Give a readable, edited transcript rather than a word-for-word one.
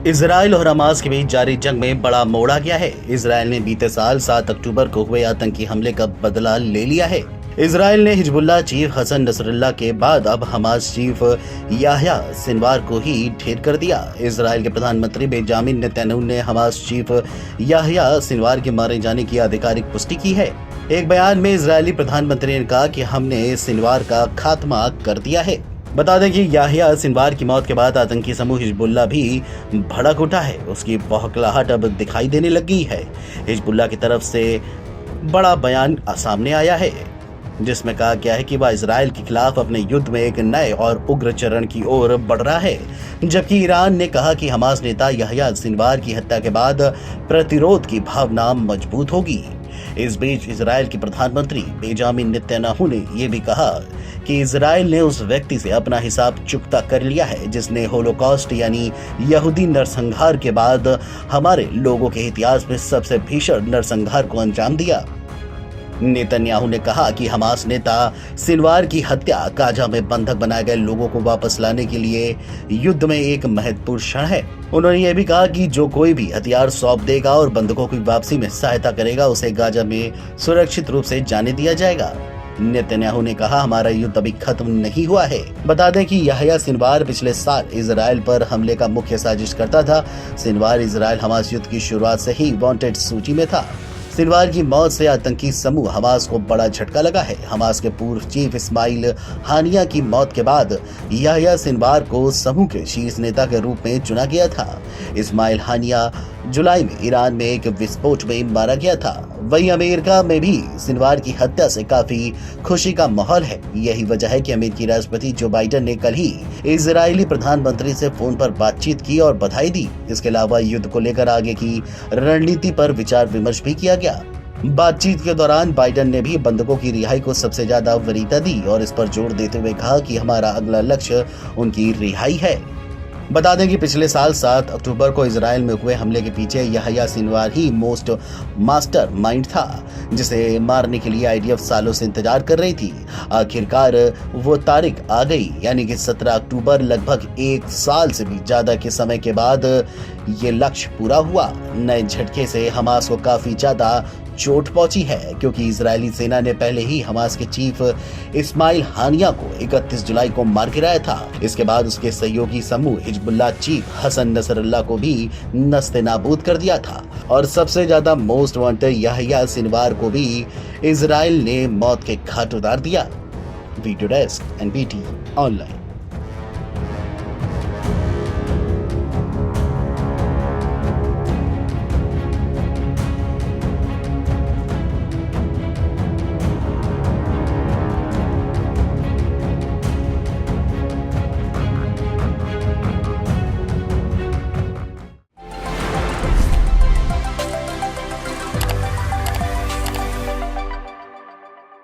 Israel और Hamas के बीच जारी जंग में बड़ा मोड़ आ गया है। इजराइल ने बीते साल 7 अक्टूबर को हुए आतंकी हमले का बदला ले लिया है। इजराइल ने हिजबुल्लाह चीफ हसन नसरुल्लाह के बाद अब हमास चीफ याह्या सिनवार को ही ढेर कर दिया। इजराइल के प्रधानमंत्री बेंजामिन नेतन्याहू ने हमास चीफ याह्या सिनवार के मारे जाने की आधिकारिक पुष्टि की है। एक बयान में इजरायली प्रधानमंत्री ने कहा कि हमने सिनवार का खात्मा कर दिया है। बता दें कि याह्या सिनवार की मौत के बाद आतंकी समूह हिजबुल्लाह भी भड़क उठा है। उसकी बौखलाहट अब दिखाई देने लगी है। हिजबुल्लाह की तरफ से बड़ा बयान सामने आया है जिसमें कहा गया है कि वह इजराइल के खिलाफ अपने युद्ध में एक नए और उग्र चरण की ओर बढ़ रहा है, जबकि ईरान ने कहा कि हमास नेता याह्या सिनवार की हत्या के बाद प्रतिरोध की भावना मजबूत होगी। इस बीच इजराइल के प्रधानमंत्री बेंजामिन नेतन्याहू ने यह भी कहा कि इजराइल ने उस व्यक्ति से अपना हिसाब चुकता कर लिया है जिसने होलोकॉस्ट यानी यहूदी नरसंहार के बाद हमारे लोगों के इतिहास में सबसे भीषण नरसंहार को अंजाम दिया। नेतन्याहू ने कहा कि हमास नेता सिनवार की हत्या गाजा में बंधक बनाए गए लोगों को वापस लाने के लिए युद्ध में एक महत्वपूर्ण क्षण है। उन्होंने यह भी कहा कि जो कोई भी हथियार सौंप देगा और बंधकों की वापसी में सहायता करेगा उसे गाजा में सुरक्षित रूप से जाने दिया जाएगा। नेतन्याहू ने कहा, हमारा युद्ध अभी खत्म नहीं हुआ है। बता दें कि याह्या सिनवार पिछले साल इजराइल पर हमले का मुख्य साजिश करता था। सिनवार इजराइल हमास युद्ध की शुरुआत से ही वांटेड सूची में था। सिनवार की मौत से आतंकी समूह हमास को बड़ा झटका लगा है। हमास के पूर्व चीफ इस्माइल हानिया की मौत के बाद याह्या सिनवार को समूह के शीर्ष नेता के रूप में चुना गया था। इस्माइल हानिया जुलाई में ईरान में एक विस्फोट में मारा गया था। वहीं अमेरिका में भी सिनवार की हत्या से काफी खुशी का माहौल है। यही वजह है कि अमेरिकी राष्ट्रपति जो बाइडेन ने कल ही इजरायली प्रधानमंत्री से फोन पर बातचीत की और बधाई दी। इसके अलावा युद्ध को लेकर आगे की रणनीति पर विचार विमर्श भी किया गया। बातचीत के दौरान बाइडेन ने भी बंधकों की रिहाई को सबसे ज्यादा वरीयता दी और इस पर जोर देते हुए कहा कि हमारा अगला लक्ष्य उनकी रिहाई है। बता दें कि पिछले साल 7 अक्टूबर को इजराइल में हुए हमले के पीछे याह्या सिनवार ही मोस्ट मास्टर माइंड था, जिसे मारने के लिए आईडीएफ सालों से इंतजार कर रही थी। आखिरकार वो तारीख आ गई, यानी कि 17 अक्टूबर। लगभग 1 साल से भी ज्यादा के समय के बाद ये लक्ष्य पूरा हुआ। नए झटके से हमास को काफी ज्यादा चोट पहुंची है, क्योंकि इजरायली सेना ने पहले ही हमास के चीफ इस्माइल हानिया को 31 जुलाई को मार गिराया था। इसके बाद उसके सहयोगी समूह हिजबुल्लाह चीफ हसन नसरुल्लाह को भी नस्ते नाबूद कर दिया था और सबसे ज्यादा मोस्ट वांटेड याह्या सिनवार को भी इजराइल ने मौत के घाट उतार दिया। Video desk NBT online.